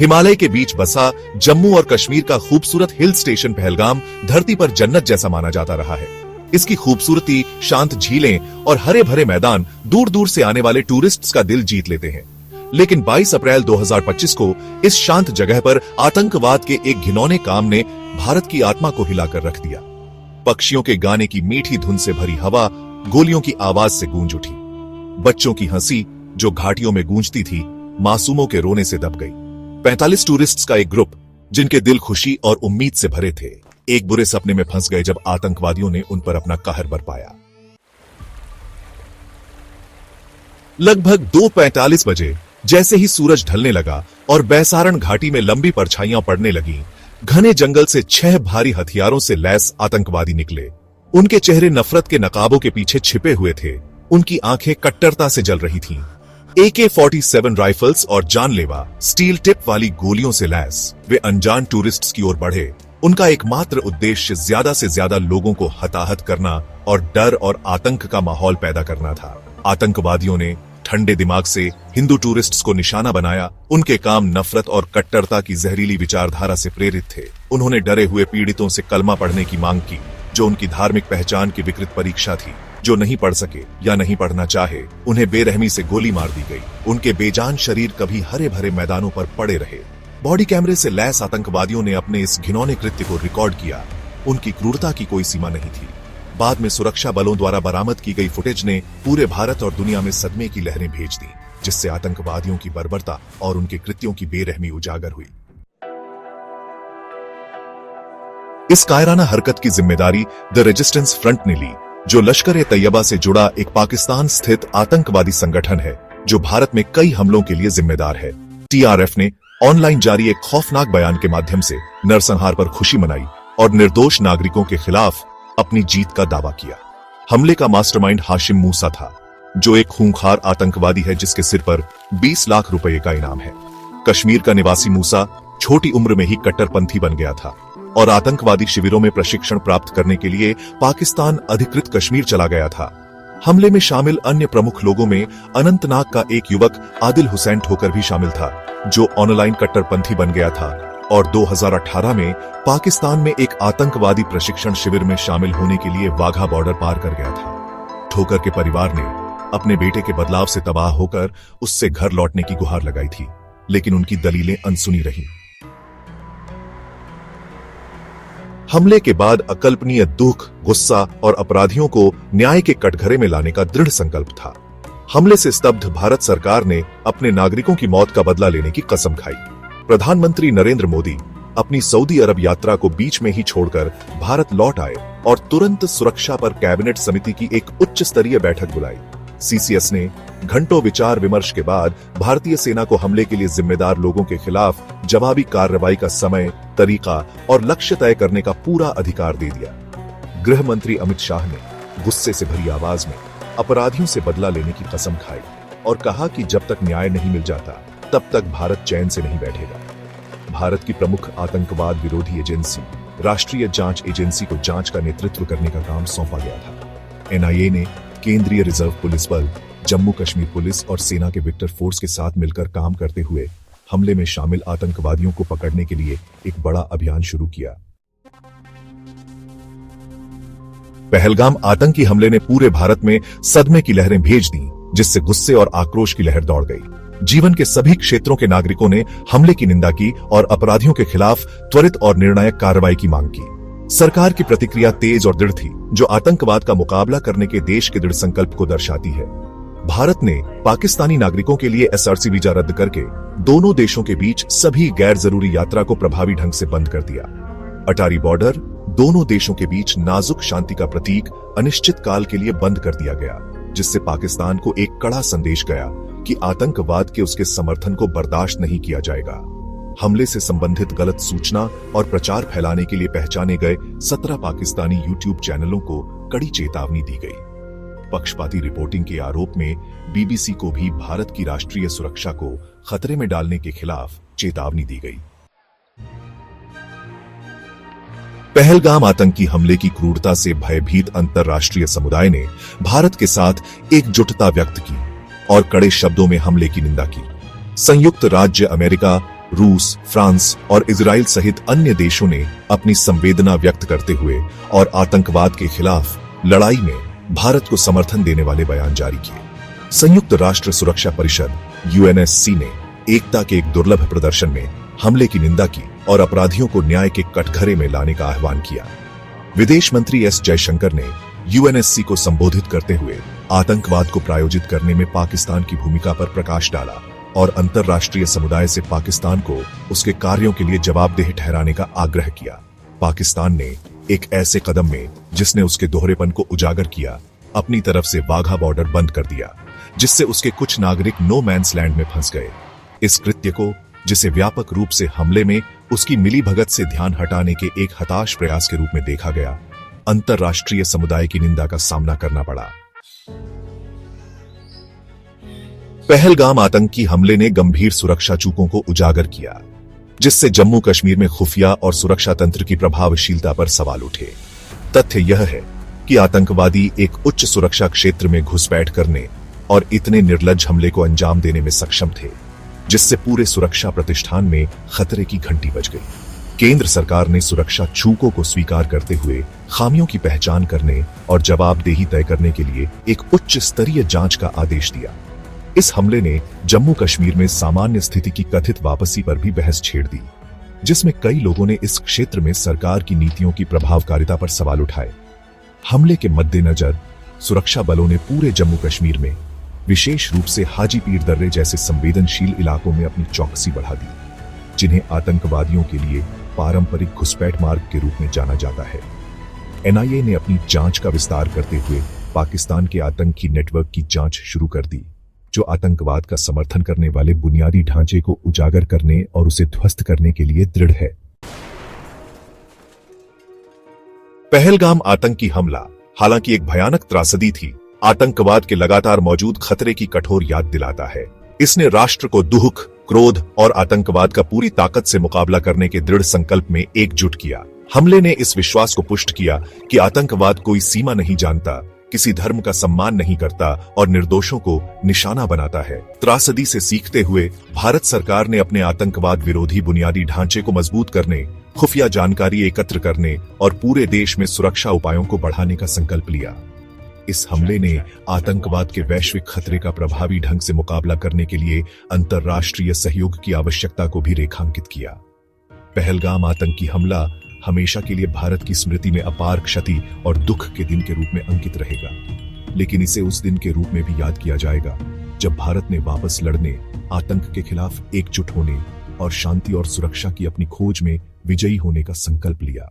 हिमालय के बीच बसा जम्मू और कश्मीर का खूबसूरत हिल स्टेशन पहलगाम धरती पर जन्नत जैसा माना जाता रहा है। इसकी खूबसूरती, शांत झीलें और हरे भरे मैदान दूर दूर से आने वाले टूरिस्ट्स का दिल जीत लेते हैं। लेकिन 22 अप्रैल 2025 को इस शांत जगह पर आतंकवाद के एक घिनौने काम ने भारत की आत्मा को हिलाकर रख दिया। पक्षियों के गाने की मीठी धुन से भरी हवा गोलियों की आवाज से गूंज उठी। बच्चों की हंसी जो घाटियों में गूंजती थी, मासूमों के रोने से दब गई। 45 टूरिस्ट्स का एक ग्रुप जिनके दिल खुशी और उम्मीद से भरे थे, एक बुरे सपने में फंस गए जब आतंकवादियों ने उन पर अपना कहर बरपाया। लगभग 2:45 बजे जैसे ही सूरज ढलने लगा और बैसारण घाटी में लंबी परछाइयां पड़ने लगीं, घने जंगल से 6 भारी हथियारों से लैस आतंकवादी निकले। उनके चेहरे नफरत के नकाबों के पीछे छिपे हुए थे। उनकी आंखें कट्टरता से जल रही थीं। AK-47 राइफल्स और जानलेवा स्टील टिप वाली गोलियों से लैस वे अनजान टूरिस्ट्स की ओर बढ़े। उनका एकमात्र उद्देश्य ज्यादा से ज्यादा लोगों को हताहत करना और डर और आतंक का माहौल पैदा करना था। आतंकवादियों ने ठंडे दिमाग से हिंदू टूरिस्ट्स को निशाना बनाया। उनके काम नफरत और कट्टरता की जहरीली विचारधारा से प्रेरित थे। उन्होंने डरे हुए पीड़ितों से कलमा पढ़ने की मांग की, जो उनकी धार्मिक पहचान की विकृत परीक्षा थी। जो नहीं पढ़ सके या नहीं पढ़ना चाहे, उन्हें बेरहमी से गोली मार दी गई। उनके बेजान शरीर कभी हरे भरे मैदानों पर पड़े रहे। बॉडी कैमरे से लैस आतंकवादियों ने अपने इस घिनौने कृत्य को रिकॉर्ड किया। उनकी क्रूरता की कोई सीमा नहीं थी। बाद में सुरक्षा बलों द्वारा बरामद की गई फुटेज ने पूरे भारत और दुनिया में सदमे की लहरें भेज दी, जिससे आतंकवादियों की बर्बरता और उनके कृत्यों की बेरहमी उजागर हुई। इस कायराना हरकत की जिम्मेदारी द रेजिस्टेंस फ्रंट ने ली, जो लश्कर-ए-तैयबा से जुड़ा एक पाकिस्तान स्थित आतंकवादी संगठन है, जो भारत में कई हमलों के लिए जिम्मेदार है। TRF ने ऑनलाइन जारी एक खौफनाक बयान के माध्यम से नरसंहार पर खुशी मनाई और निर्दोष नागरिकों के खिलाफ अपनी जीत का दावा किया। हमले का मास्टरमाइंड हाशिम मूसा था, जो एक खूंखार आतंकवादी है जिसके सिर पर 20 लाख रुपए का इनाम है। कश्मीर का निवासी मूसा छोटी उम्र में ही कट्टरपंथी बन गया था और आतंकवादी शिविरों में प्रशिक्षण प्राप्त करने के लिए पाकिस्तान अधिकृत कश्मीर चला गया था। हमले में शामिल अन्य प्रमुख लोगों में अनंतनाग का एक युवक आदिल हुसैन ठोकर भी शामिल था, जो ऑनलाइन कट्टरपंथी बन गया था और 2018 में पाकिस्तान में एक आतंकवादी प्रशिक्षण शिविर में शामिल होने के लिए वाघा बॉर्डर पार कर गया था। ठोकर के परिवार ने अपने बेटे के बदलाव से तबाह होकर उससे घर लौटने की गुहार लगाई थी, लेकिन उनकी दलीलें अनसुनी रहीं। हमले के बाद अकल्पनीय दुख, गुस्सा और अपराधियों को न्याय के कटघरे में लाने का दृढ़ संकल्प था। हमले से स्तब्ध भारत सरकार ने अपने नागरिकों की मौत का बदला लेने की कसम खाई। प्रधानमंत्री नरेंद्र मोदी अपनी सऊदी अरब यात्रा को बीच में ही छोड़कर भारत लौट आए और तुरंत सुरक्षा पर कैबिनेट समिति की एक उच्च स्तरीय बैठक बुलाई। CCS ने घंटों विचार विमर्श के बाद भारतीय सेना को हमले के लिए जिम्मेदार लोगों के खिलाफ जवाबी कार्रवाई का समय, तरीका और लक्ष्य तय करने का पूरा अधिकार दे दिया। गृह मंत्री अमित शाह ने गुस्से से भरी आवाज में अपराधियों से बदला लेने की कसम खाई और कहा कि जब तक न्याय नहीं मिल जाता तब तक भारत चैन से नहीं बैठेगा। भारत की प्रमुख आतंकवाद विरोधी एजेंसी राष्ट्रीय जांच एजेंसी को जांच का नेतृत्व करने का काम सौंपा गया था। NIA ने केंद्रीय रिजर्व पुलिस बल, जम्मू कश्मीर पुलिस और सेना के विक्टर फोर्स के साथ मिलकर काम करते हुए हमले में शामिल आतंकवादियों को पकड़ने के लिए एक बड़ा अभियान शुरू किया। पहलगाम आतंकी हमले ने पूरे भारत में सदमे की लहरें भेज दी, जिससे गुस्से और आक्रोश की लहर दौड़ गई। जीवन के सभी क्षेत्रों के नागरिकों ने हमले की निंदा की और अपराधियों के खिलाफ त्वरित और निर्णायक कार्रवाई की मांग की। सरकार की प्रतिक्रिया तेज और दृढ़ थी, जो आतंकवाद का मुकाबला करने के देश के दृढ़ संकल्प को दर्शाती है। भारत ने पाकिस्तानी नागरिकों के लिए SRC वीजा रद्द करके दोनों देशों के बीच सभी गैर जरूरी यात्रा को प्रभावी ढंग से बंद कर दिया। अटारी बॉर्डर दोनों देशों के बीच नाजुक शांति का प्रतीक अनिश्चित काल के लिए बंद कर दिया गया, जिससे पाकिस्तान को एक कड़ा संदेश गया कि आतंकवाद के उसके समर्थन को बर्दाश्त नहीं किया जाएगा। हमले से संबंधित गलत सूचना और प्रचार फैलाने के लिए पहचाने गए 17 पाकिस्तानी YouTube चैनलों को कड़ी चेतावनी दी गई। पक्षपाती रिपोर्टिंग के आरोप में BBC को भी भारत की राष्ट्रीय सुरक्षा को खतरे में डालने के खिलाफ चेतावनी दी गई। पहलगाम आतंकी हमले की क्रूरता से भयभीत अंतर्राष्ट्रीय समुदाय ने भारत के साथ एकजुटता व्यक्त की और कड़े शब्दों में हमले की निंदा की। संयुक्त राज्य अमेरिका, रूस, फ्रांस और इजराइल सहित अन्य देशों ने अपनी संवेदना व्यक्त करते हुए और आतंकवाद के खिलाफ लड़ाई में भारत को समर्थन देने वाले बयान जारी किए। संयुक्त राष्ट्र सुरक्षा परिषद यूएनएससी ने एकता के एक दुर्लभ प्रदर्शन में हमले की निंदा की और अपराधियों को न्याय के कटघरे में लाने का आह्वान किया। विदेश मंत्री एस जयशंकर ने यूएनएससी को संबोधित करते हुए आतंकवाद को प्रायोजित करने में पाकिस्तान की भूमिका पर प्रकाश डाला और अंतर्राष्ट्रीय समुदाय से पाकिस्तान को उसके कार्यों के लिए जवाबदेह ठहराने का आग्रह किया। पाकिस्तान ने एक ऐसे कदम में जिसने उसके दोहरेपन को उजागर किया, अपनी तरफ से वाघा बॉर्डर बंद कर दिया, जिससे उसके कुछ नागरिक नो मैन्स लैंड में फंस गए। इस कृत्य को, जिसे व्यापक रूप से हमले में उसकी मिलीभगत से ध्यान हटाने के एक हताश प्रयास के रूप में देखा गया, अंतर्राष्ट्रीय समुदाय की निंदा का सामना करना पड़ा। पहलगाम आतंकी हमले ने गंभीर सुरक्षा चूकों को उजागर किया, जिससे जम्मू कश्मीर में खुफिया और सुरक्षा तंत्र की प्रभावशीलता पर सवाल उठे। तथ्य यह है कि आतंकवादी एक उच्च सुरक्षा क्षेत्र में घुसपैठ करने और इतने निर्लज्ज हमले को अंजाम देने में सक्षम थे, जिससे पूरे सुरक्षा प्रतिष्ठान में खतरे की घंटी बज गई। केंद्र सरकार ने सुरक्षा चूकों को स्वीकार करते हुए खामियों की पहचान करने और जवाबदेही तय करने के लिए एक उच्च स्तरीय जांच का आदेश दिया। इस हमले ने जम्मू कश्मीर में सामान्य स्थिति की कथित वापसी पर भी बहस छेड़ दी, जिसमें कई लोगों ने इस क्षेत्र में सरकार की नीतियों की प्रभावकारिता पर सवाल उठाए। हमले के मद्देनजर सुरक्षा बलों ने पूरे जम्मू कश्मीर में, विशेष रूप से हाजी पीर दर्रे जैसे संवेदनशील इलाकों में अपनी चौकसी बढ़ा दी, जिन्हें आतंकवादियों के लिए पारंपरिक घुसपैठ मार्ग के रूप में जाना जाता है। एनआईए ने अपनी जांच का विस्तार करते हुए पाकिस्तान के आतंकी नेटवर्क की जांच शुरू कर दी, जो आतंकवाद का समर्थन करने वाले बुनियादी ढांचे को उजागर करने और उसे ध्वस्त करने के लिए दृढ़ है। पहलगाम आतंकी हमला हालांकि एक भयानक त्रासदी थी, आतंकवाद के लगातार मौजूद खतरे की कठोर याद दिलाता है। इसने राष्ट्र को दुख, क्रोध और आतंकवाद का पूरी ताकत से मुकाबला करने के दृढ़ संकल्प में एकजुट किया। हमले ने इस विश्वास को पुष्ट किया कि आतंकवाद कोई सीमा नहीं जानता, किसी धर्म का सम्मान नहीं करता और निर्दोषों को निशाना बनाता है। त्रासदी से सीखते हुए भारत सरकार ने अपने आतंकवाद विरोधी बुनियादी ढांचे को मजबूत करने, खुफिया जानकारी एकत्र करने और पूरे देश में सुरक्षा उपायों को बढ़ाने का संकल्प लिया। इस हमले ने आतंकवाद के वैश्विक खतरे का प्रभावी ढंग से मुकाबला करने के लिए अंतर्राष्ट्रीय सहयोग की आवश्यकता को भी रेखांकित किया। पहलगाम आतंकी हमला हमेशा के लिए भारत की स्मृति में अपार क्षति और दुख के दिन के रूप में अंकित रहेगा, लेकिन इसे उस दिन के रूप में भी याद किया जाएगा जब भारत ने वापस लड़ने, आतंक के खिलाफ एकजुट होने और शांति और सुरक्षा की अपनी खोज में विजयी होने का संकल्प लिया।